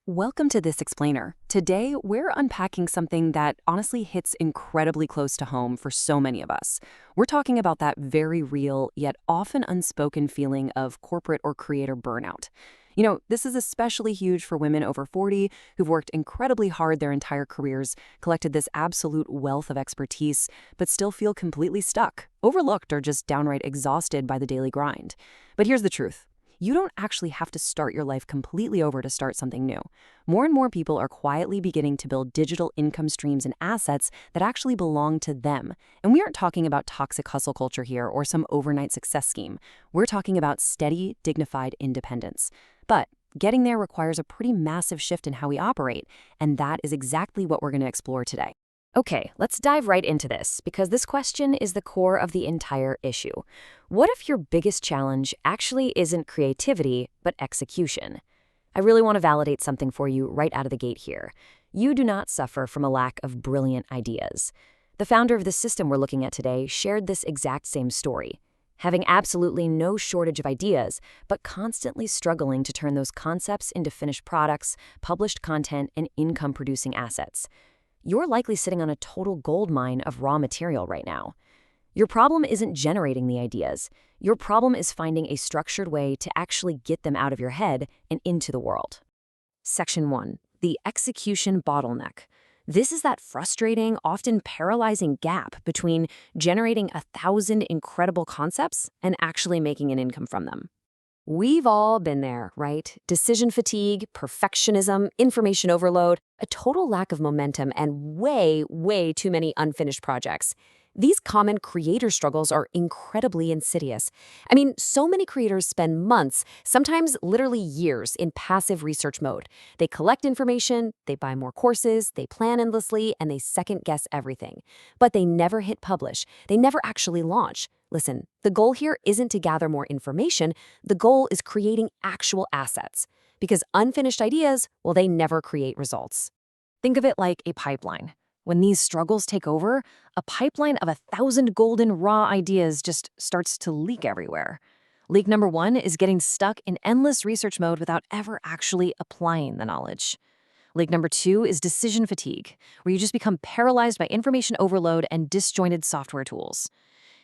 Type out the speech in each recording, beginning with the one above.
Welcome to This Explainer. Today, we're unpacking something that honestly hits incredibly close to home for so many of us. We're talking about that very real, yet often unspoken feeling of corporate or creator burnout. This is especially huge for women over 40 who've worked incredibly hard their entire careers, collected this absolute wealth of expertise, but still feel completely stuck, overlooked, or just downright exhausted by the daily grind. But here's the truth. You don't actually have to start your life completely over to start something new. More and more people are quietly beginning to build digital income streams and assets that actually belong to them. And we aren't talking about toxic hustle culture here or some overnight success scheme. We're talking about steady, dignified independence. But getting there requires a pretty massive shift in how we operate, and that is exactly what we're going to explore today. Okay, let's dive right into this, because this question is the core of the entire issue. What if your biggest challenge actually isn't creativity, but execution? I really want to validate something for you right out of the gate here. You do not suffer from a lack of brilliant ideas. The founder of the system we're looking at today shared this exact same story, having absolutely no shortage of ideas, but constantly struggling to turn those concepts into finished products, published content, and income-producing assets. You're likely sitting on a total gold mine of raw material right now. Your problem isn't generating the ideas. Your problem is finding a structured way to actually get them out of your head and into the world. Section 1. The execution bottleneck. This is that frustrating, often paralyzing gap between generating 1,000 incredible concepts and actually making an income from them. We've all been there, right? Decision fatigue, perfectionism, information overload, a total lack of momentum, and way too many unfinished projects. These common creator struggles are incredibly insidious. I mean, so many creators spend months, sometimes literally years, in passive research mode. They collect information, they buy more courses, they plan endlessly, and they second-guess everything. But they never hit publish. They never actually launch. Listen, the goal here isn't to gather more information. The goal is creating actual assets. Because unfinished ideas, well, they never create results. Think of it like a pipeline. When these struggles take over, a pipeline of 1,000 golden raw ideas just starts to leak everywhere. Leak number 1 is getting stuck in endless research mode without ever actually applying the knowledge. Leak number 2 is decision fatigue, where you just become paralyzed by information overload and disjointed software tools.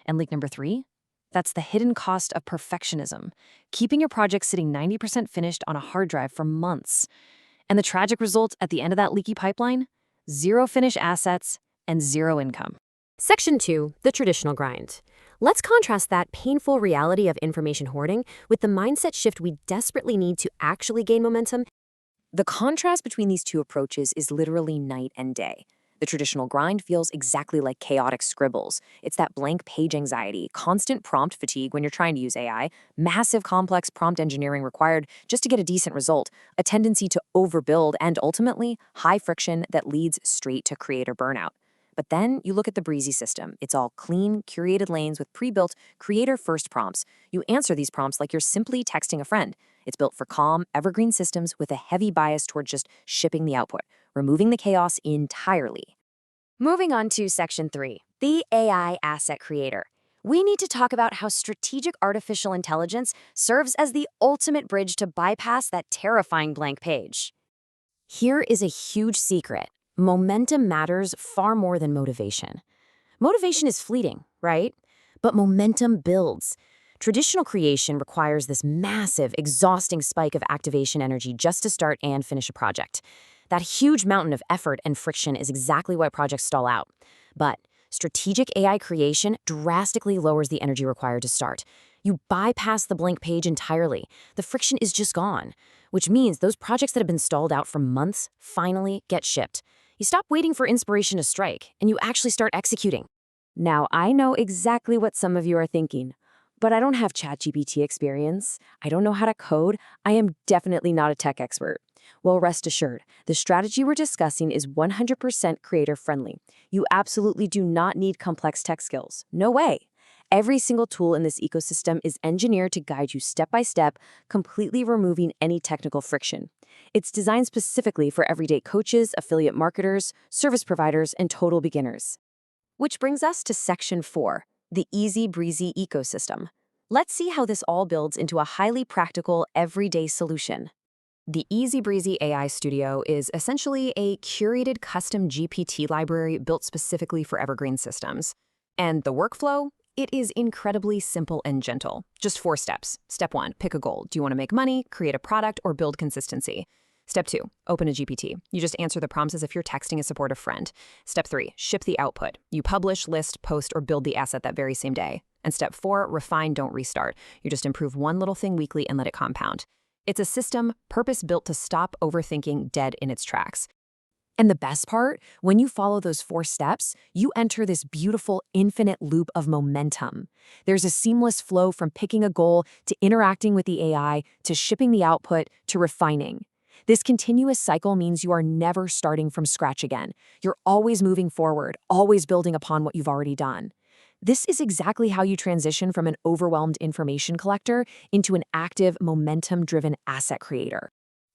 And leak number 3? That's the hidden cost of perfectionism, keeping your project sitting 90% finished on a hard drive for months. And the tragic result at the end of that leaky pipeline? 0 finished assets and 0 income. Section 2, the traditional grind. Let's contrast that painful reality of information hoarding with the mindset shift we desperately need to actually gain momentum. The contrast between these two approaches is literally night and day. The traditional grind feels exactly like chaotic scribbles. It's that blank page anxiety, constant prompt fatigue when you're trying to use AI, massive complex prompt engineering required just to get a decent result, a tendency to overbuild, and ultimately, high friction that leads straight to creator burnout. But then you look at the breezy system. It's all clean, curated lanes with pre-built creator-first prompts. You answer these prompts like you're simply texting a friend. It's built for calm, evergreen systems with a heavy bias toward just shipping the output, removing the chaos entirely. Moving on to Section 3, the AI asset creator. We need to talk about how strategic artificial intelligence serves as the ultimate bridge to bypass that terrifying blank page. Here is a huge secret. Momentum matters far more than motivation. Motivation is fleeting, right? But momentum builds. Traditional creation requires this massive, exhausting spike of activation energy just to start and finish a project. That huge mountain of effort and friction is exactly why projects stall out. But strategic AI creation drastically lowers the energy required to start. You bypass the blank page entirely. The friction is just gone, which means those projects that have been stalled out for months finally get shipped. You stop waiting for inspiration to strike, and you actually start executing. Now, I know exactly what some of you are thinking, but I don't have ChatGPT experience. I don't know how to code. I am definitely not a tech expert. Well, rest assured, the strategy we're discussing is 100% creator-friendly. You absolutely do not need complex tech skills. No way. Every single tool in this ecosystem is engineered to guide you step by step, completely removing any technical friction. It's designed specifically for everyday coaches, affiliate marketers, service providers, and total beginners. Which brings us to Section 4, the easy breezy ecosystem. Let's see how this all builds into a highly practical, everyday solution. The Easy Breezy AI Studio is essentially a curated custom GPT library built specifically for evergreen systems. And the workflow? It is incredibly simple and gentle. Just 4 steps. Step 1, pick a goal. Do you want to make money, create a product, or build consistency? Step 2, open a GPT. You just answer the prompts as if you're texting a supportive friend. Step 3, ship the output. You publish, list, post, or build the asset that very same day. And step 4, refine, don't restart. You just improve one little thing weekly and let it compound. It's a system purpose-built to stop overthinking dead in its tracks. And the best part, when you follow those 4 steps, you enter this beautiful infinite loop of momentum. There's a seamless flow from picking a goal to interacting with the AI to shipping the output to refining. This continuous cycle means you are never starting from scratch again. You're always moving forward, always building upon what you've already done. This is exactly how you transition from an overwhelmed information collector into an active, momentum-driven asset creator.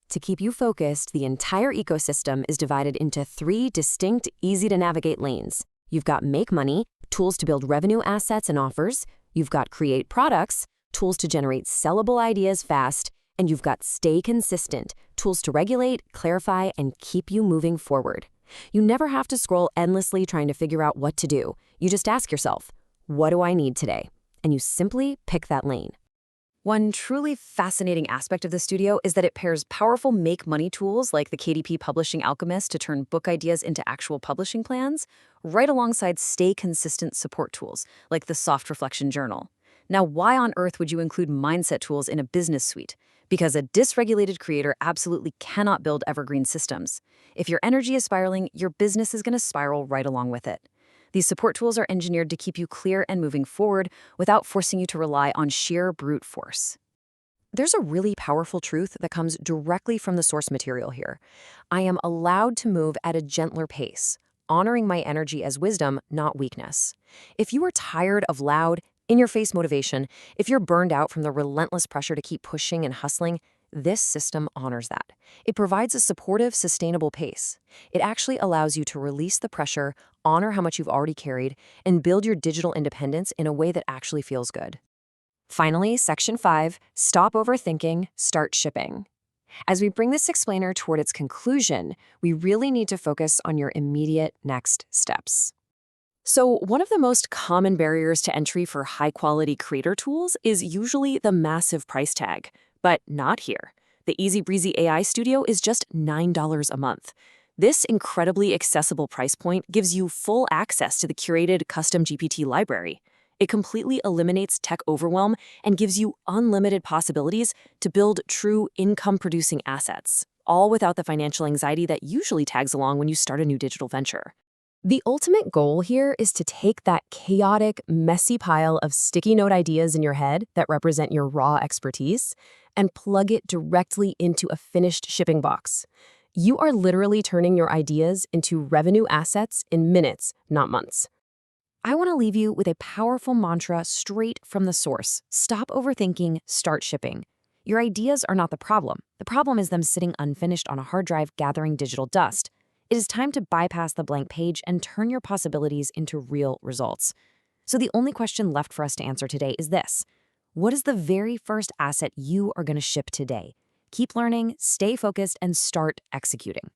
To keep you focused, the entire ecosystem is divided into 3 distinct, easy-to-navigate lanes. You've got Make Money, tools to build revenue assets and offers. You've got Create Products, tools to generate sellable ideas fast. And you've got Stay Consistent, tools to regulate, clarify, and keep you moving forward. You never have to scroll endlessly trying to figure out what to do. You just ask yourself, what do I need today? And you simply pick that lane. One truly fascinating aspect of the studio is that it pairs powerful make-money tools like the KDP Publishing Alchemist to turn book ideas into actual publishing plans, right alongside Stay Consistent support tools like the Soft Reflection Journal. Now, why on earth would you include mindset tools in a business suite? Because a dysregulated creator absolutely cannot build evergreen systems. If your energy is spiraling, your business is going to spiral right along with it. These support tools are engineered to keep you clear and moving forward without forcing you to rely on sheer brute force. There's a really powerful truth that comes directly from the source material here. I am allowed to move at a gentler pace, honoring my energy as wisdom, not weakness. If you are tired of loud, in-your-face motivation, if you're burned out from the relentless pressure to keep pushing and hustling, this system honors that. It provides a supportive, sustainable pace. It actually allows you to release the pressure, honor how much you've already carried, and build your digital independence in a way that actually feels good. Finally, Section 5, stop overthinking, start shipping. As we bring this explainer toward its conclusion, we really need to focus on your immediate next steps. So one of the most common barriers to entry for high-quality creator tools is usually the massive price tag. But not here. The Easy Breezy AI Studio is just $9 a month. This incredibly accessible price point gives you full access to the curated custom GPT library. It completely eliminates tech overwhelm and gives you unlimited possibilities to build true income-producing assets, all without the financial anxiety that usually tags along when you start a new digital venture. The ultimate goal here is to take that chaotic, messy pile of sticky note ideas in your head that represent your raw expertise and plug it directly into a finished shipping box. You are literally turning your ideas into revenue assets in minutes, not months. I want to leave you with a powerful mantra straight from the source. Stop overthinking, start shipping. Your ideas are not the problem. The problem is them sitting unfinished on a hard drive gathering digital dust. It is time to bypass the blank page and turn your possibilities into real results. So the only question left for us to answer today is this. What is the very first asset you are going to ship today? Keep learning, stay focused, and start executing.